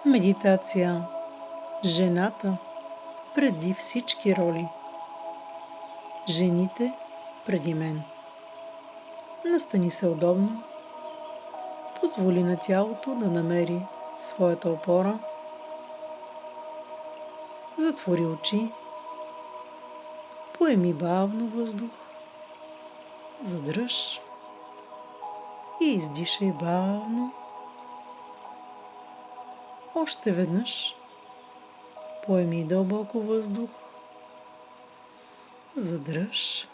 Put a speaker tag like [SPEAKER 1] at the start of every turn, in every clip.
[SPEAKER 1] Медитация. Жената преди всички роли. Жените преди мен. Настани се удобно. Позволи на тялото да намери своята опора. Затвори очи. Поеми бавно въздух. Задръж. И издишай бавно. Още веднъж. Поеми дълбоко въздух. Задръж.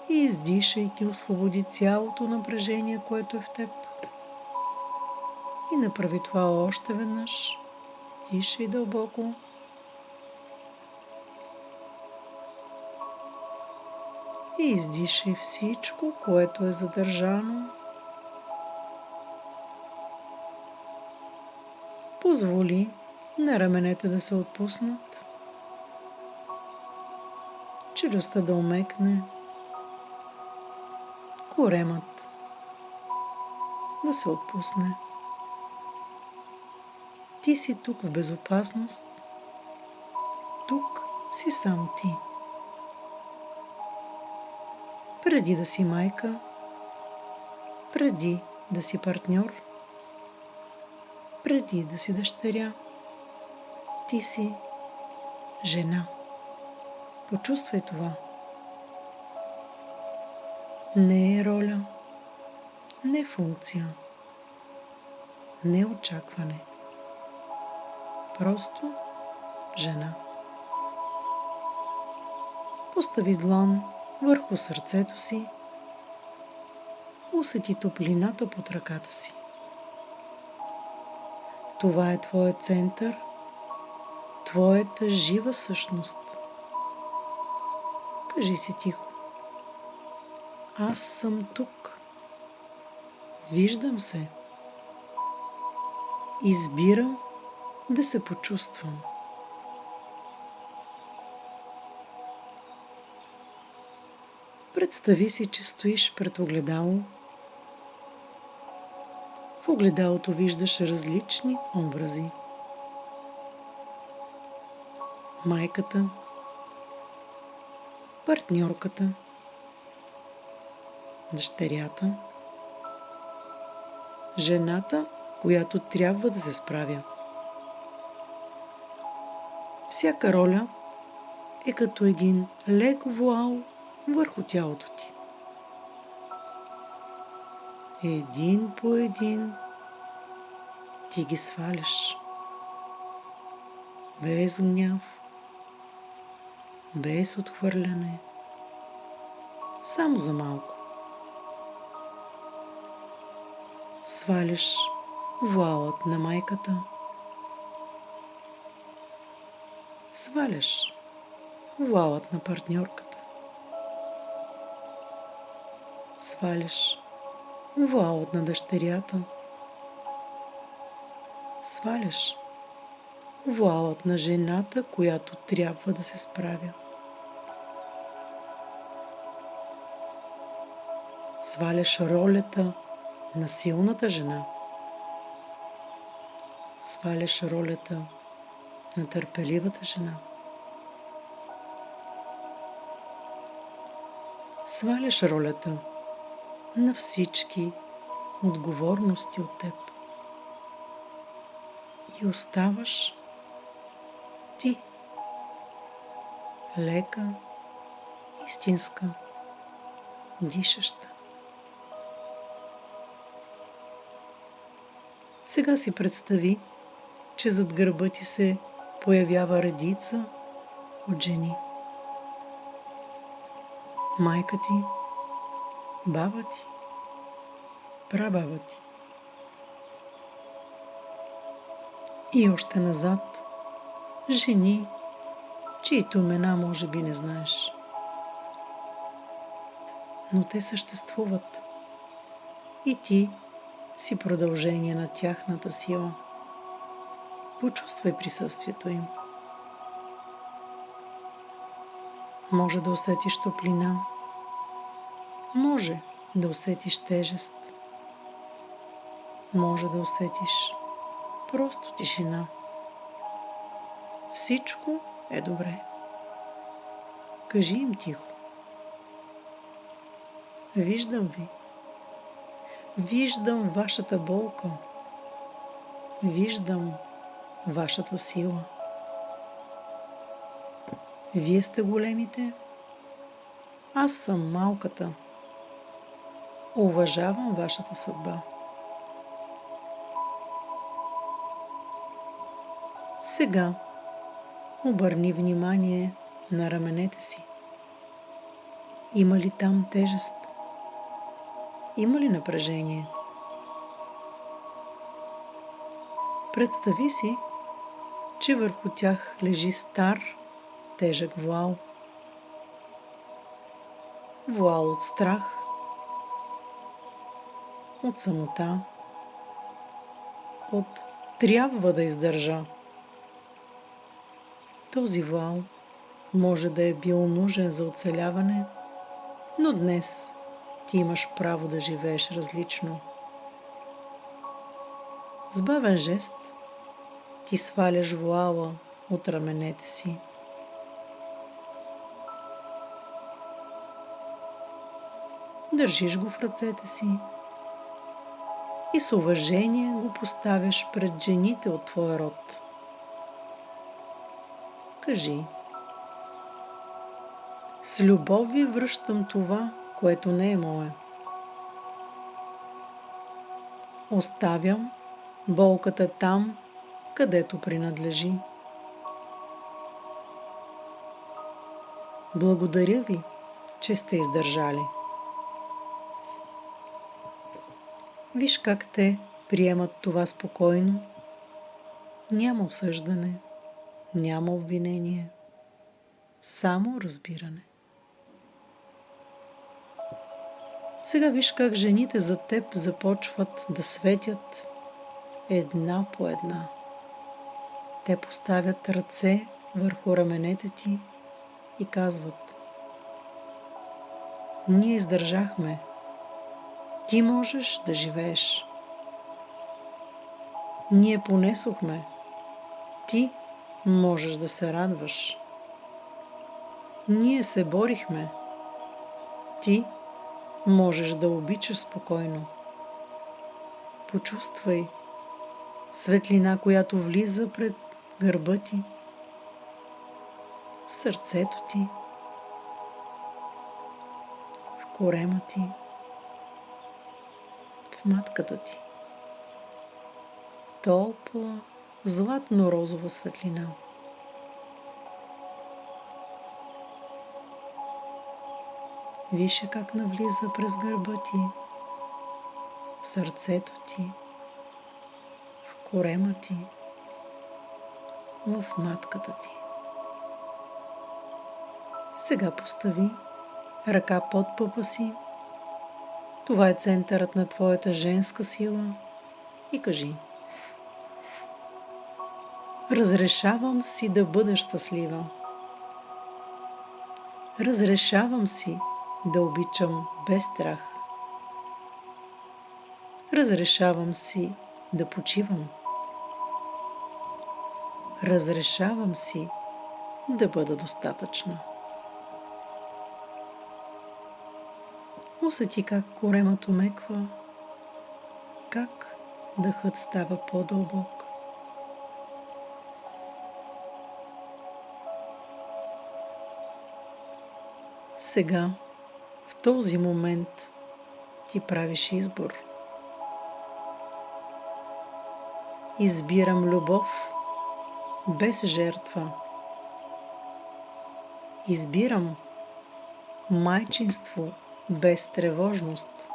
[SPEAKER 1] И издишайки освободи цялото напрежение, което е в теб. И направи това още веднъж. Дишай дълбоко. И издишай всичко, което е задържано. Позволи на раменете да се отпуснат. Челюстта да омекне. Коремът да се отпусне. Ти си тук в безопасност. Тук си само ти. Преди да си майка, преди да си партньор, преди да си дъщеря, ти си жена. Почувствай това. Не е роля, не функция, не очакване. Просто жена. Постави длан върху сърцето си. Усети топлината под ръката си. Това е твоят център, твоята жива същност. Кажи си тихо. Аз съм тук. Виждам се. Избирам да се почувствам. Представи си, че стоиш пред огледало. В огледалото виждаш различни образи. Майката, партньорката, дъщерята, жената, която трябва да се справя. Всяка роля е като един лек вуал върху тялото ти. Един по един ти ги сваляш. Без гняв, без отхвърляне, само за малко. Сваляш вуалът на майката. Сваляш вуалът на партньорката. Сваляш вуалът на дъщерята. Сваляш вуалът на жената, която трябва да се справя. Сваляш ролята на силната жена. Сваляш ролята на търпеливата жена. Сваляш ролята на всички отговорности от теб. И оставаш ти. Лека, истинска, дишаща. Сега си представи, че зад гърба ти се появява редица от жени. Майка ти, баба ти, прабаба ти. И още назад жени, чието имена може би не знаеш. Но те съществуват. И ти си продължение на тяхната сила. Почувствай присъствието им. Може да усетиш топлина. Може да усетиш тежест. може да усетиш просто тишина. Всичко е добре. Кажи им тихо. Виждам ви. Виждам вашата болка. Виждам вашата сила. Вие сте големите. Аз съм малката. Уважавам вашата съдба. Сега обърни внимание на раменете си. Има ли там тежест? Има ли напрежение? Представи си, че върху тях лежи стар, тежък вуал. Вуал от страх, от самота, от трябва да издържа. Този вуал може да е бил нужен за оцеляване, но днес ти имаш право да живееш различно. С бавен жест ти сваляш вуала от раменете си. Държиш го в ръцете си и с уважение го поставяш пред жените от твоя род. Кажи: с любов ви връщам това, което не е мое. Оставям болката там, където принадлежи. Благодаря ви, че сте издържали. Виж как те приемат това спокойно. Няма осъждане, няма обвинение, само разбиране. Сега виж как жените за теб започват да светят една по една. Те поставят ръце върху раменете ти и казват: ние издържахме. Ти можеш да живееш. Ние понесохме. Ти можеш да се радваш. Ние се борихме. Ти можеш да обичаш спокойно. Почувствай светлина, която влиза пред гърба ти, в сърцето ти, в корема ти, в матката ти. Топла, златно-розова светлина. Виж как навлиза през гърба ти, в сърцето ти, в корема ти, в матката ти. Сега постави ръка под пъпа си. Това е центърът на твоята женска сила. И кажи: разрешавам си да бъда щастлива. Разрешавам си да обичам без страх. Разрешавам си да почивам. Разрешавам си да бъда достатъчна. Усети как коремът омеква, как дъхът става по-дълбок. Сега, в този момент, ти правиш избор. Избирам любов без жертва. Избирам майчинство без тревожност.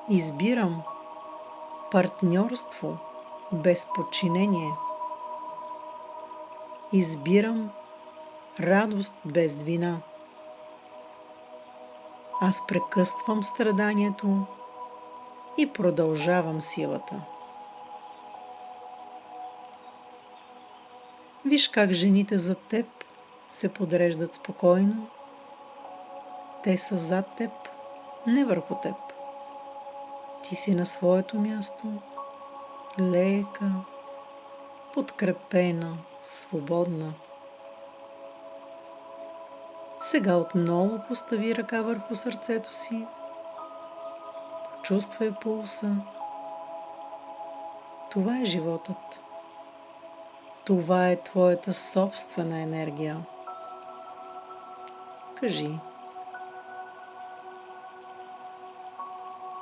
[SPEAKER 1] Избирам партньорство без подчинение. Избирам радост без вина. Аз прекъсвам страданието и продължавам силата. Виж как жените зад теб се подреждат спокойно. Те са зад теб, не върху теб. Ти си на своето място, лека, подкрепена, свободна. Сега отново постави ръка върху сърцето си, почувствай пулса. Това е животът. Това е твоята собствена енергия. Кажи: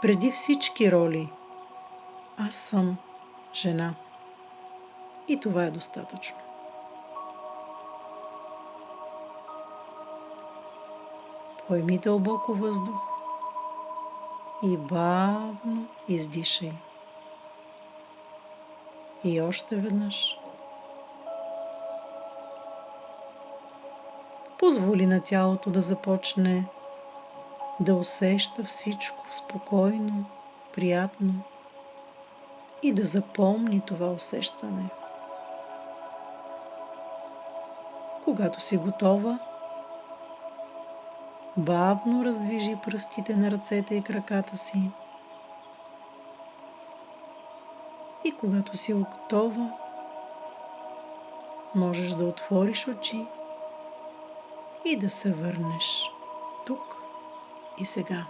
[SPEAKER 1] преди всички роли, аз съм жена. И това е достатъчно. Поеми дълбоко въздух и бавно издишай. И още веднъж. Позволи на тялото да започне да усеща всичко спокойно, приятно и да запомни това усещане. Когато си готова, бавно раздвижи пръстите на ръцете и краката си. И когато си готова, можеш да отвориш очи и да се върнеш тук и сега.